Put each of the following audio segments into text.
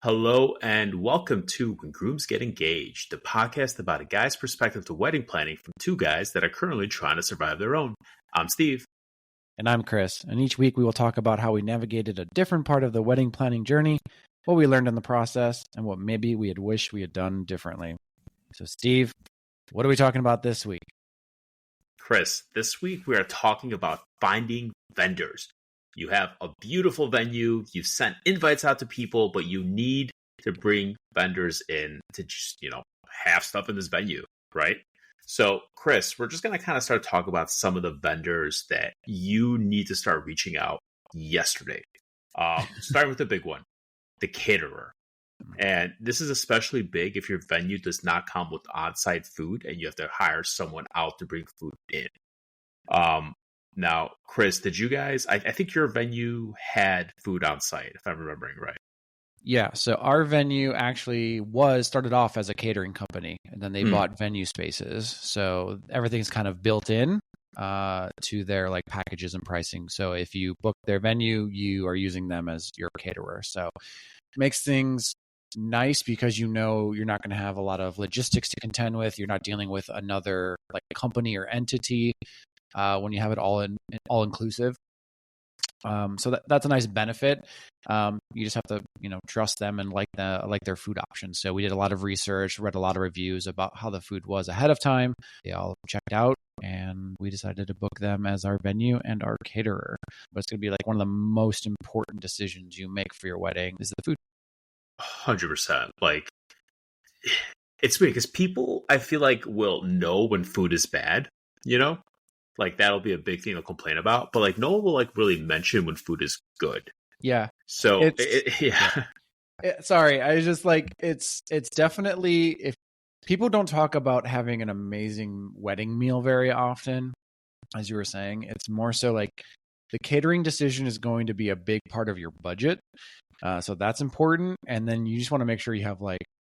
Hello and welcome to When Grooms Get Engaged, the podcast about a guy's perspective to wedding planning from two guys that are currently trying to survive their own. I'm Steve. And I'm Chris. And each week we will talk about how we navigated a different part of the wedding planning journey, what we learned in the process, and what maybe we had wished we had done differently. So Steve, what are we talking about this week? Chris, this week we are talking about finding vendors. You have a beautiful venue, you've sent invites out to people, but you need to bring vendors in to just, have stuff in this venue, right? So, Chris, we're just going to kind of start talking about some of the vendors that you need to start reaching out yesterday. Starting with the big one, the caterer. And this is especially big if your venue does not come with on-site food and you have to hire someone out to bring food in. Now, Chris, did you guys, I think your venue had food on site, if I'm remembering right. Yeah, so our venue actually started off as a catering company, and then they bought venue spaces. So everything's kind of built in to their packages and pricing. So if you book their venue, you are using them as your caterer. So it makes things nice because you're not going to have a lot of logistics to contend with. You're not dealing with another company or entity. When you have it all inclusive. So that's a nice benefit. You just have to, trust them and like their food options. So we did a lot of research, read a lot of reviews about how the food was ahead of time. They all checked out and we decided to book them as our venue and our caterer. But it's going to be one of the most important decisions you make for your wedding is the food. 100%. It's weird because people, I feel will know when food is bad, that'll be a big thing to complain about, but no one will really mention when food is good. Yeah. So sorry, I was just it's definitely, if people don't talk about having an amazing wedding meal very often, as you were saying, it's more so the catering decision is going to be a big part of your budget. So that's important. And then you just want to make sure you have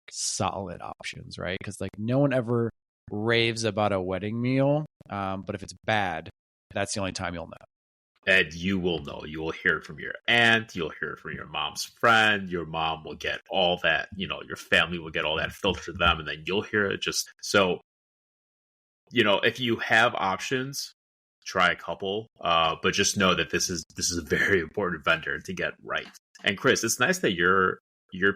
solid options, right? Because no one ever raves about a wedding meal, but if it's bad, that's the only time you'll know. And you will know. You will hear it from your aunt. You'll hear it from your mom's friend. Your mom will get all that. Your family will get all that filtered to them, and then you'll hear it. So, if you have options, try a couple. But just know that this is a very important vendor to get right. And Chris, it's nice that your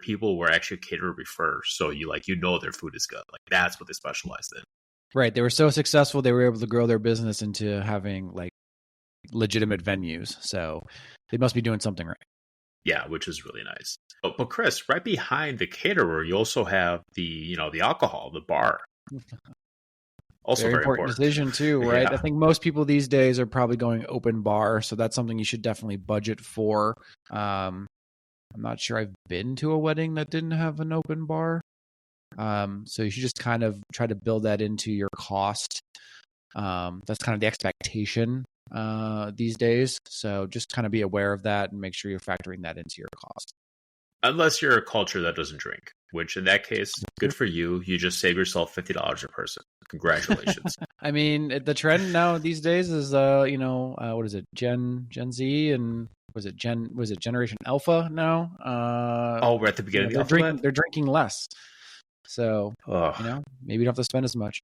people were actually caterer before, so you their food is good. That's what they specialized in. Right. They were so successful, they were able to grow their business into having legitimate venues. So they must be doing something right. Yeah, which is really nice. But Chris, right behind the caterer, you also have the alcohol, the bar. Also very important decision too, right? Yeah. I think most people these days are probably going open bar, so that's something you should definitely budget for. I'm not sure I've been to a wedding that didn't have an open bar. So you should just kind of try to build that into your cost. That's kind of the expectation these days. So just kind of be aware of that and make sure you're factoring that into your cost. Unless you're a culture that doesn't drink, which in that case, good for you. You just save yourself $50 a person. Congratulations. I mean, the trend now these days is, what is it? Gen Z and was it Generation Alpha now? We're at the beginning of the alphabet? They're drinking less. So, maybe you don't have to spend as much.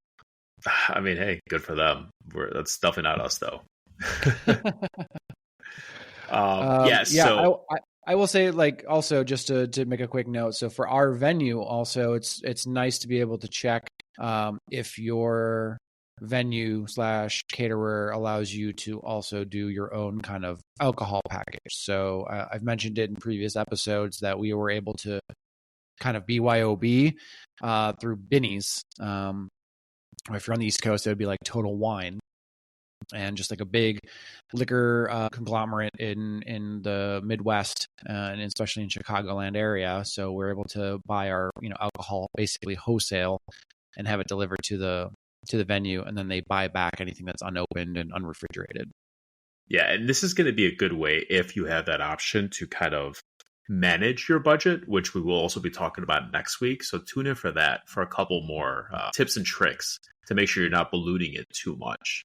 I mean, hey, good for them. That's definitely not us, though. I will say, also just to make a quick note. So for our venue, also, it's nice to be able to check if your venue / caterer allows you to also do your own kind of alcohol package. So I've mentioned it in previous episodes that we were able to kind of BYOB through Binny's. If you're on the East Coast, it would be Total Wine, and just a big liquor conglomerate in the Midwest and especially in Chicagoland area. So we're able to buy our alcohol basically wholesale and have it delivered to the venue, and then they buy back anything that's unopened and unrefrigerated. Yeah, and this is going to be a good way if you have that option to kind of manage your budget, which we will also be talking about next week. So tune in for that for a couple more tips and tricks to make sure you're not polluting it too much.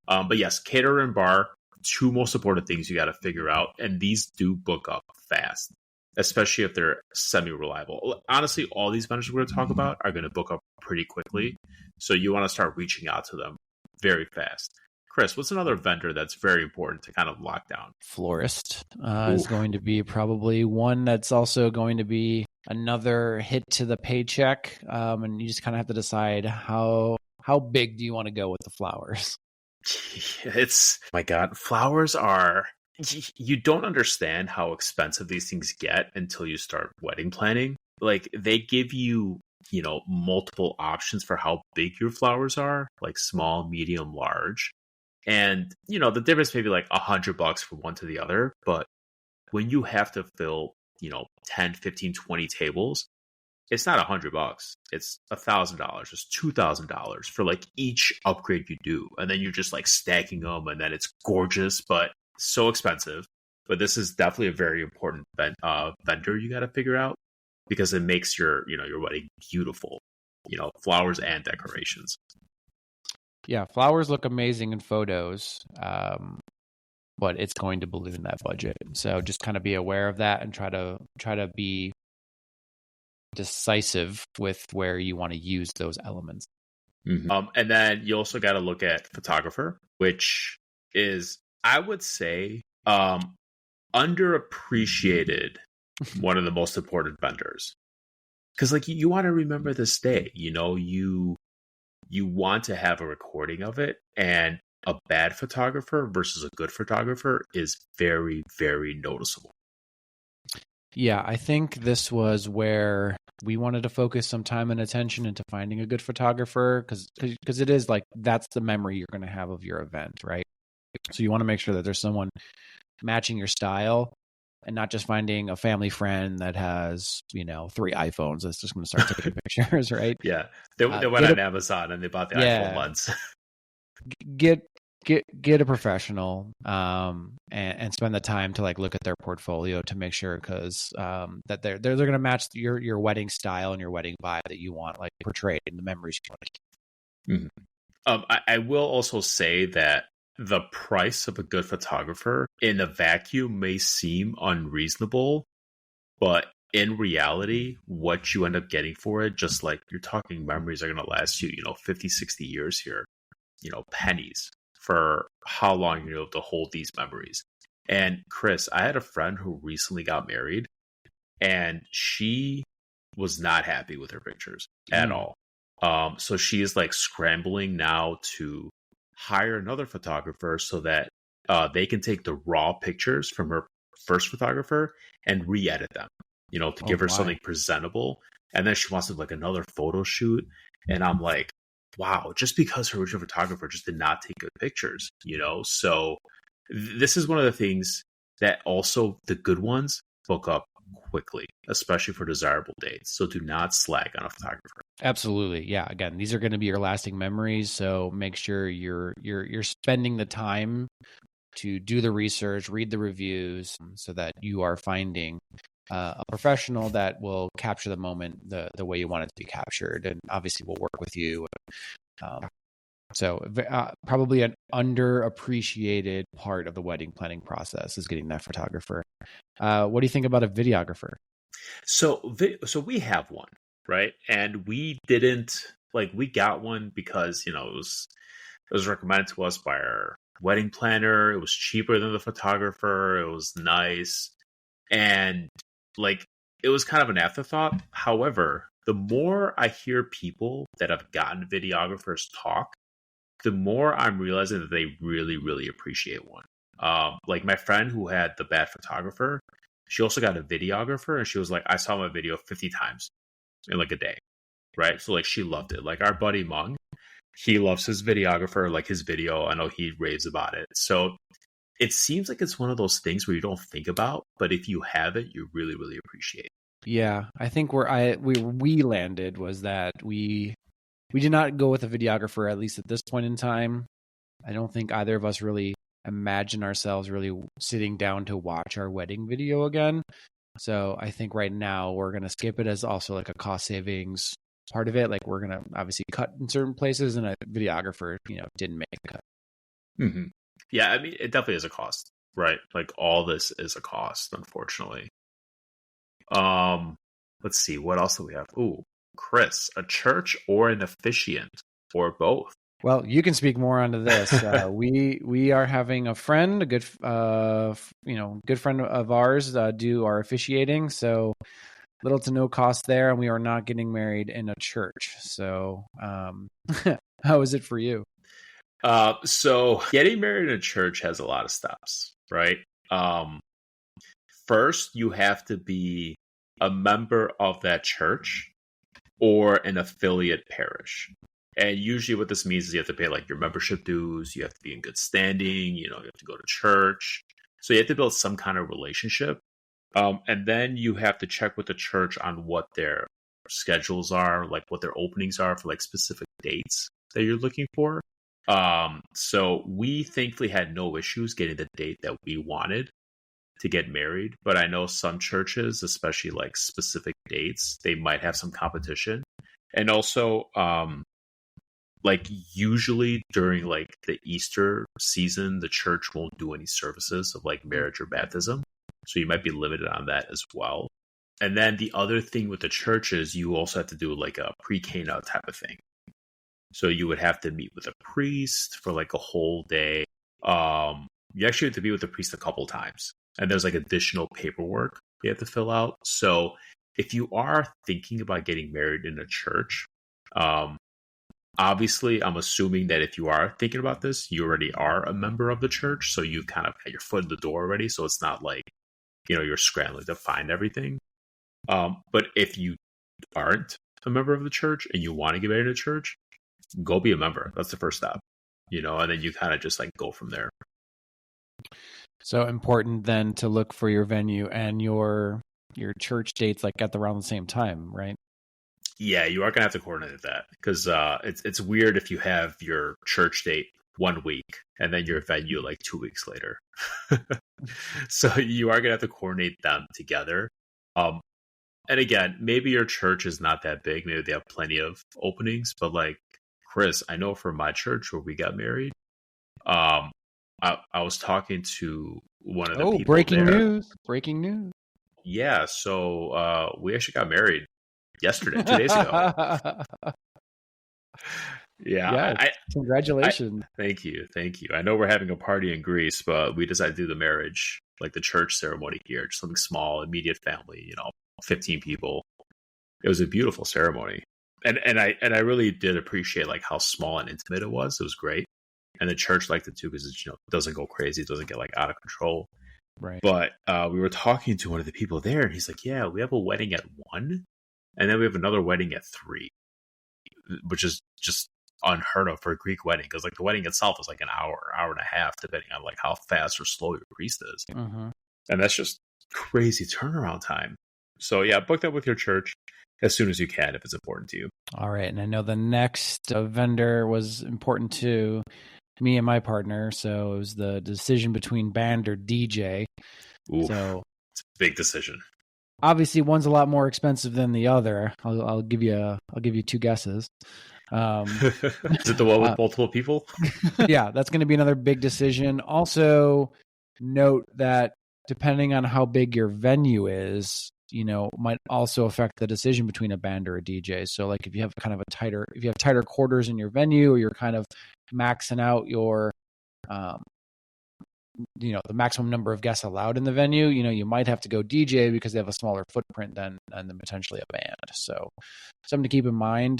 But yes, caterer and bar, two most important things you got to figure out, and these do book up fast. especially if they're semi-reliable. Honestly, all these vendors we're going to talk about are going to book up pretty quickly. So you want to start reaching out to them very fast. Chris, what's another vendor that's very important to kind of lock down? Florist is going to be probably one that's also going to be another hit to the paycheck. And you just kind of have to decide how big do you want to go with the flowers? My God, flowers are, you don't understand how expensive these things get until you start wedding planning. Like they give you, multiple options for how big your flowers are, like small, medium, large. And, the difference may be like $100 from one to the other. But when you have to fill, 10, 15, 20 tables, it's not $100. It's $1,000. It's $2,000 for like each upgrade you do. And then you're just like stacking them and then it's gorgeous, but so expensive. But this is definitely a very important vendor you got to figure out because it makes your wedding beautiful, flowers and decorations. Yeah, flowers look amazing in photos, but it's going to balloon that budget. So just kind of be aware of that and try to be decisive with where you want to use those elements. Mm-hmm. And then you also got to look at photographer, which is, I would say, underappreciated one of the most important vendors. Because like you want to remember this day, you want to have a recording of it, and a bad photographer versus a good photographer is very, very noticeable. Yeah, I think this was where we wanted to focus some time and attention into finding a good photographer because it is like that's the memory you're going to have of your event, right? So you want to make sure that there's someone matching your style and not just finding a family friend that has, 3 iPhones that's just going to start taking pictures, right? Yeah. They went on Amazon and they bought the iPhone lens. Get a professional and spend the time to like look at their portfolio to make sure because that they're going to match your wedding style and your wedding vibe that you want like portrayed in the memories you want to keep. Mm-hmm. I will also say that the price of a good photographer in a vacuum may seem unreasonable, but in reality, what you end up getting for it, just like you're talking memories are going to last you, 50, 60 years here, pennies for how long you're able to hold these memories. And Chris, I had a friend who recently got married and she was not happy with her pictures at all. So she is like scrambling now to hire another photographer so that they can take the raw pictures from her first photographer and re-edit them, to give her something presentable. And then she wants to do like another photo shoot. And I'm like, wow, just because her original photographer just did not take good pictures, So this is one of the things that also the good ones book up quickly, especially for desirable dates. So do not slag on a photographer. Absolutely. Yeah. Again, these are going to be your lasting memories. So make sure you're spending the time to do the research, read the reviews so that you are finding a professional that will capture the moment the way you want it to be captured. And obviously we'll work with you. So probably an underappreciated part of the wedding planning process is getting that photographer. What do you think about a videographer? So we have one, right? And we didn't we got one because, it was recommended to us by our wedding planner. It was cheaper than the photographer. It was nice. And it was kind of an afterthought. However, the more I hear people that have gotten videographers talk, the more I'm realizing that they really, really appreciate one. Like my friend who had the bad photographer, she also got a videographer, and she was like, I saw my video 50 times in like a day, right? So she loved it. Like our buddy Mung, he loves his videographer, like his video. I know he raves about it. So it seems like it's one of those things where you don't think about, but if you have it, you really, really appreciate it. Yeah, I think where we landed was that we did not go with a videographer, at least at this point in time. I don't think either of us really imagine ourselves really sitting down to watch our wedding video again. So I think right now we're going to skip it as also like a cost savings part of it. Like we're going to obviously cut in certain places, and a videographer, didn't make a cut. Mm-hmm. Yeah, I mean, it definitely is a cost, right? Like all this is a cost, unfortunately. Let's see, what else do we have? Ooh, Chris, a church or an officiant or both? Well, you can speak more onto this. We are having a friend, a good good friend of ours, do our officiating. So little to no cost there, and we are not getting married in a church. So, how is it for you? So getting married in a church has a lot of steps, right? First, you have to be a member of that church or an affiliate parish. And usually what this means is you have to pay like your membership dues, you have to be in good standing, you have to go to church. So you have to build some kind of relationship. And then you have to check with the church on what their schedules are, like what their openings are for like specific dates that you're looking for. So we thankfully had no issues getting the date that we wanted to get married. But I know some churches, especially like specific dates, they might have some competition. And also, like usually during like the Easter season, the church won't do any services of like marriage or baptism. So you might be limited on that as well. And then the other thing with the church is you also have to do like a pre-Cana type of thing. So you would have to meet with a priest for like a whole day. You actually have to be with the priest a couple times. And there's like additional paperwork you have to fill out. So if you are thinking about getting married in a church, obviously, I'm assuming that if you are thinking about this, you already are a member of the church. So you kind of got your foot in the door already. So it's not like, you're scrambling to find everything. But if you aren't a member of the church and you want to get married in a church, go be a member. That's the first step, and then you kind of just like go from there. So important then to look for your venue and your church dates like at around the same time, right? Yeah, you are gonna have to coordinate that because it's weird if you have your church date 1 week and then your venue like 2 weeks later. So you are gonna have to coordinate them together. And again, maybe your church is not that big. Maybe they have plenty of openings, but like Chris, I know for my church where we got married, I was talking to one of the people. Breaking news. Yeah, so we actually got married yesterday, 2 days ago. Yeah. Congratulations. Thank you. I know we're having a party in Greece, but we decided to do the marriage, like the church ceremony here, just something small, immediate family, 15 people. It was a beautiful ceremony. And I really did appreciate like how small and intimate it was. It was great. And the church liked it too because it doesn't go crazy. It doesn't get like out of control. Right. But we were talking to one of the people there and he's like, yeah, we have a wedding at 1 and then we have another wedding at 3, which is just unheard of for a Greek wedding because like the wedding itself is like an hour and a half, depending on like how fast or slow your priest is. Mm-hmm. And that's just crazy turnaround time. So yeah, book that with your church as soon as you can if it's important to you. All right. And I know the next vendor was important to me and my partner. So it was the decision between band or DJ. Oof, so it's a big decision. Obviously, one's a lot more expensive than the other. I'll give you 2 guesses. Is it the one with multiple people? Yeah, that's going to be another big decision. Also, note that depending on how big your venue is, might also affect the decision between a band or a DJ. So, like if you have tighter quarters in your venue, or you're kind of maxing out your the maximum number of guests allowed in the venue, you might have to go DJ because they have a smaller footprint than potentially a band. So something to keep in mind.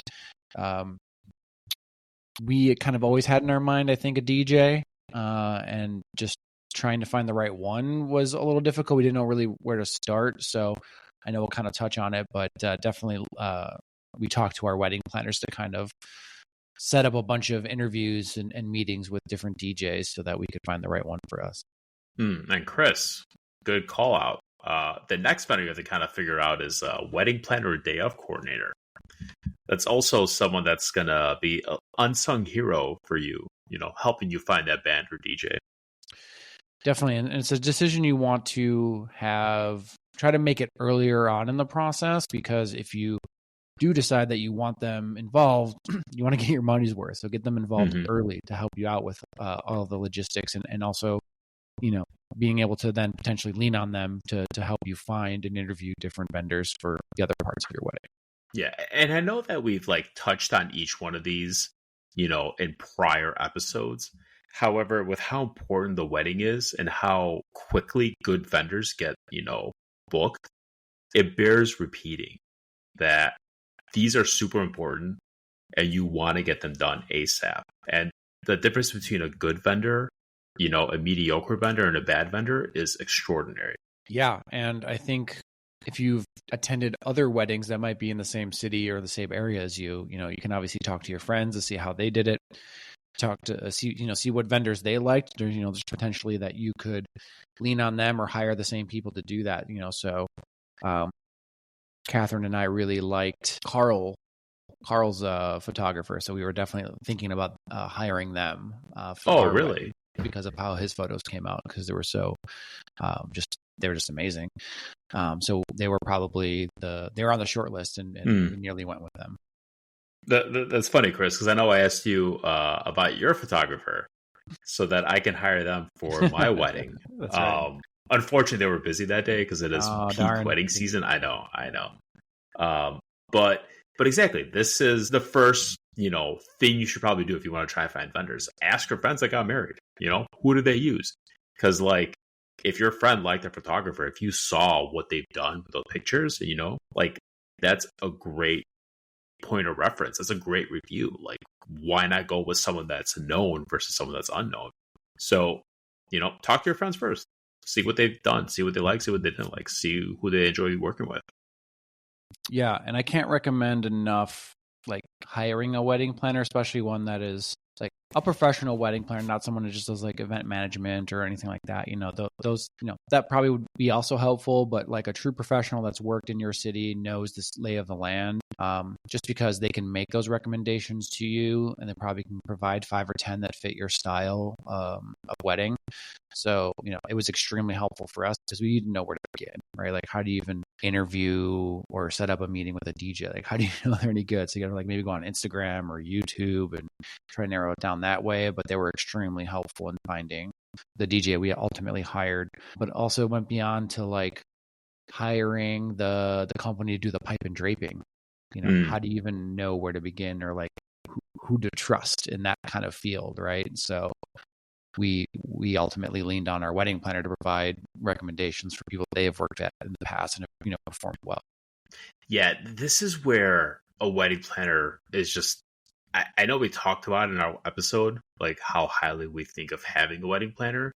We kind of always had in our mind, I think, a DJ, and just trying to find the right one was a little difficult. We didn't know really where to start. So I know we'll kind of touch on it, but definitely we talked to our wedding planners to kind of set up a bunch of interviews and meetings with different DJs so that we could find the right one for us. And Chris, good call out. The next vendor you have to kind of figure out is a wedding planner or day of coordinator. That's also someone that's going to be an unsung hero for you, helping you find that band or DJ. Definitely. And it's a decision you want to try to make it earlier on in the process, because if you do decide that you want them involved, you want to get your money's worth. So get them involved early to help you out with all the logistics and also, being able to then potentially lean on them to help you find and interview different vendors for the other parts of your wedding. Yeah, and I know that we've like touched on each one of these, in prior episodes. However, with how important the wedding is and how quickly good vendors get, booked, it bears repeating that these are super important and you want to get them done ASAP. And the difference between a good vendor, a mediocre vendor and a bad vendor is extraordinary. Yeah, and I think if you've attended other weddings that might be in the same city or the same area as you, you can obviously talk to your friends to see how they did it. Talk to see what vendors they liked. There's potentially that you could lean on them or hire the same people to do that. So Catherine and I really liked Carl's photographer, so we were definitely thinking about hiring them. Oh, really? Because of how his photos came out, because they were so they were just amazing. So they were probably they were on the short list, and we nearly went with them. That's funny, Chris, because I know I asked you about your photographer so that I can hire them for my wedding. That's right. Unfortunately, they were busy that day because it is peak wedding season. I know. But exactly, this is the first thing you should probably do if you want to try to find vendors. Ask your friends that got married. Who did they use? Because like, if your friend liked a photographer, if you saw what they've done with those pictures, that's a great point of reference. That's a great review. Like, why not go with someone that's known versus someone that's unknown? So, talk to your friends first. See what they've done. See what they like. See what they didn't like. See who they enjoy working with. Yeah, and I can't recommend enough like hiring a wedding planner, especially one that is like a professional wedding planner, not someone who just does like event management or anything like that. Those that probably would be also helpful, but like a true professional that's worked in your city, knows this lay of the land, just because they can make those recommendations to you, and they probably can provide 5 or 10 that fit your style of wedding. So, it was extremely helpful for us because we didn't know where to begin, right? Like, how do you even interview or set up a meeting with a DJ? Like, how do you know they're any good? So you got to like maybe go on Instagram or YouTube and try to narrow it down that way. But they were extremely helpful in finding the DJ we ultimately hired, but also went beyond to like hiring the company to do the pipe and draping. How do you even know where to begin or like who to trust in that kind of field, right? So we ultimately leaned on our wedding planner to provide recommendations for people they have worked at in the past and have, performed well. Yeah, this is where a wedding planner is just, I know we talked about in our episode, like how highly we think of having a wedding planner,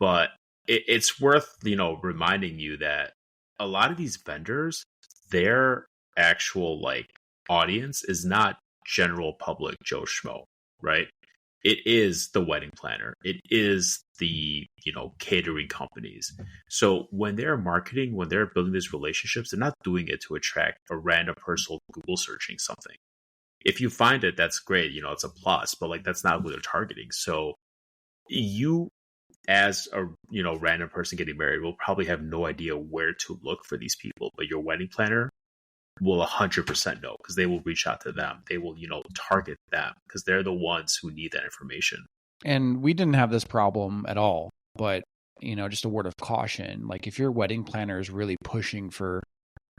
but it's worth, reminding you that a lot of these vendors, their actual like audience is not general public Joe Schmo, right? It is the wedding planner. It is the, catering companies. So when they're marketing, when they're building these relationships, they're not doing it to attract a random person Google searching something. If you find it, that's great. It's a plus, but like, that's not who they're targeting. So you, as a, random person getting married, will probably have no idea where to look for these people, but your wedding planner will 100% know because they will reach out to them. They will, target them because they're the ones who need that information. And we didn't have this problem at all, but, just a word of caution. Like if your wedding planner is really pushing for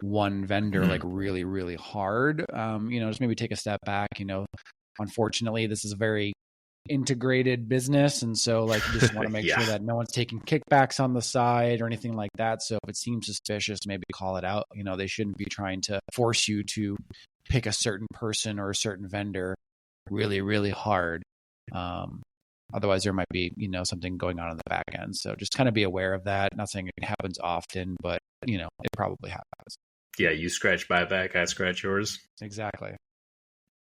one vendor, like really, really hard, just maybe take a step back. Unfortunately, this is a very integrated business, and so like you just want to make sure that no one's taking kickbacks on the side or anything like that. So if it seems suspicious, maybe call it out. They shouldn't be trying to force you to pick a certain person or a certain vendor really, really hard. Otherwise there might be something going on in the back end. So just kind of be aware of that. Not saying it happens often, but it probably happens. Yeah, you scratch my back, I scratch yours. Exactly.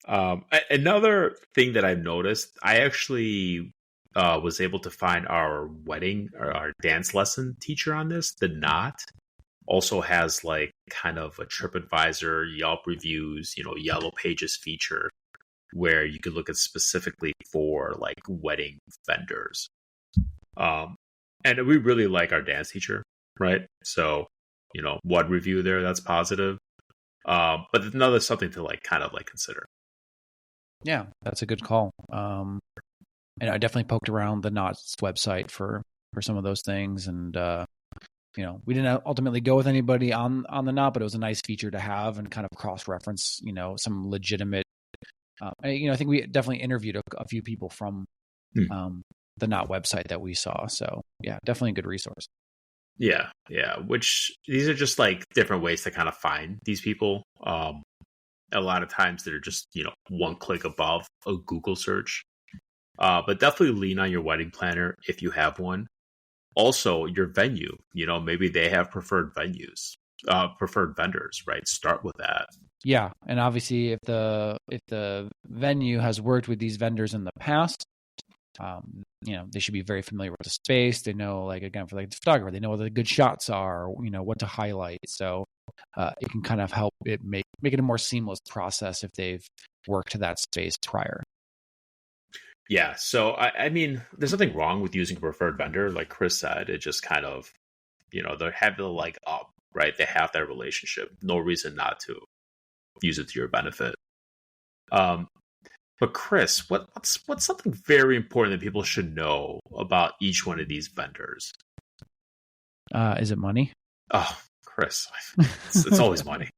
Another thing that I've noticed, I actually was able to find our wedding or our dance lesson teacher on this. The Knot also has like kind of a TripAdvisor, Yelp reviews, Yellow Pages feature where you could look at specifically for like wedding vendors. And we really like our dance teacher, right? So, one review there that's positive. But another something to like kind of like consider. Yeah, that's a good call. And I definitely poked around the Knot's website for for some of those things. And, we didn't ultimately go with anybody on the Knot, but it was a nice feature to have and kind of cross-reference, some legitimate, I think we definitely interviewed a few people from the Knot website that we saw. So yeah, definitely a good resource. Yeah. Which these are just like different ways to kind of find these people. A lot of times they're just, one click above a Google search. But definitely lean on your wedding planner if you have one. Also, your venue, maybe they have preferred vendors, right? Start with that. Yeah. And obviously if the venue has worked with these vendors in the past, they should be very familiar with the space. They know, like, again, for like the photographer, they know what the good shots are, what to highlight. So it can kind of help it make it a more seamless process if they've worked to that space prior. Yeah. So, I mean, there's nothing wrong with using a preferred vendor. Like Chris said, it just kind of, they have the leg up, right? They have that relationship. No reason not to use it to your benefit. But Chris, what's something very important that people should know about each one of these vendors? Is it money? Oh, Chris, it's always money.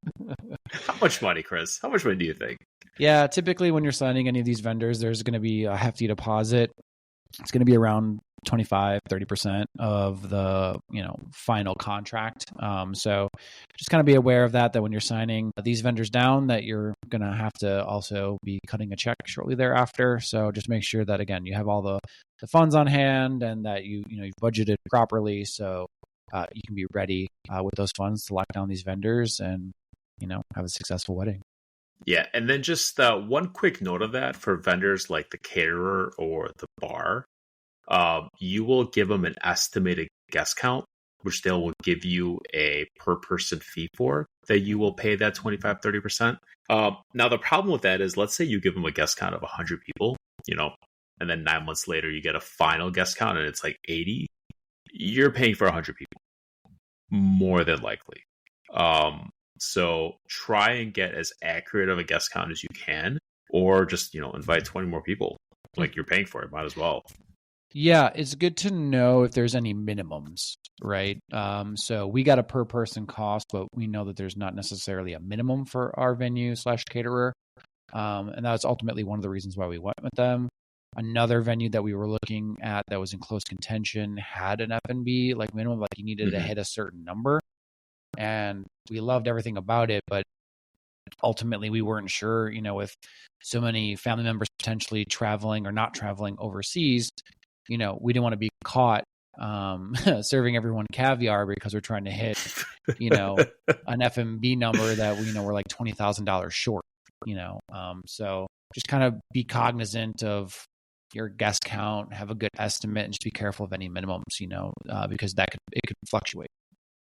How much money, Chris? How much money do you think? Yeah, typically when you're signing any of these vendors, there's going to be a hefty deposit. It's going to be around 25-30% of the final contract. So just kind of be aware of that when you're signing these vendors down, that you're going to have to also be cutting a check shortly thereafter. So just make sure that, again, you have all the funds on hand and that you've budgeted properly, so you can be ready with those funds to lock down these vendors and have a successful wedding. Yeah, and then just one quick note of that for vendors like the caterer or the bar. You will give them an estimated guest count, which they will give you a per person fee for, that you will pay that 25-30%. Now, the problem with that is, let's say you give them a guest count of 100 people, and then 9 months later you get a final guest count and it's like 80. You're paying for 100 people, more than likely. So try and get as accurate of a guest count as you can, or just, invite 20 more people. Like, you're paying for it, might as well. Yeah, it's good to know if there's any minimums, right? So we got a per person cost, but we know that there's not necessarily a minimum for our venue/caterer. And that's ultimately one of the reasons why we went with them. Another venue that we were looking at that was in close contention had an F&B like minimum, like you needed to hit a certain number. And we loved everything about it, but ultimately we weren't sure, with so many family members potentially traveling or not traveling overseas, we didn't want to be caught serving everyone caviar because we're trying to hit, an F&B number that we're like $20,000 short, so just kind of be cognizant of your guest count, have a good estimate, and just be careful of any minimums, because it could fluctuate.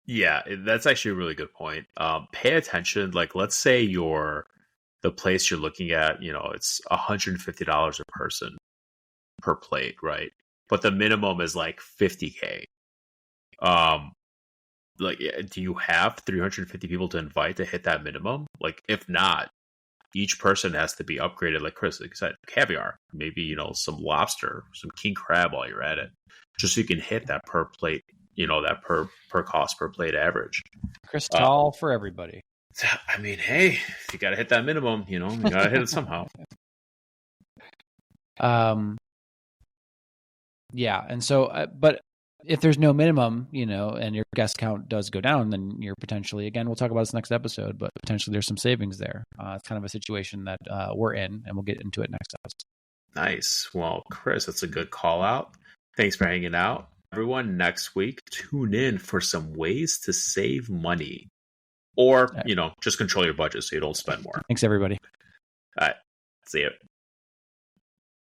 Yeah, that's actually a really good point. Pay attention. Like, let's say the place you're looking at, it's $150 a person per plate, right? But the minimum is like $50K. Like, do you have 350 people to invite to hit that minimum? Like, if not, each person has to be upgraded. Like Chris said, caviar, maybe, some lobster, some king crab while you're at it, just so you can hit that per plate, that per cost per plate average. Cristal for everybody. I mean, hey, if you got to hit that minimum, you got to hit it somehow. Yeah. And so, but if there's no minimum, and your guest count does go down, then you're potentially, again, we'll talk about this next episode, but potentially there's some savings there. It's kind of a situation that we're in, and we'll get into it next episode. Nice. Well, Chris, that's a good call out. Thanks for hanging out. Everyone, next week, tune in for some ways to save money, or, just control your budget so you don't spend more. Thanks, everybody. All right. See you.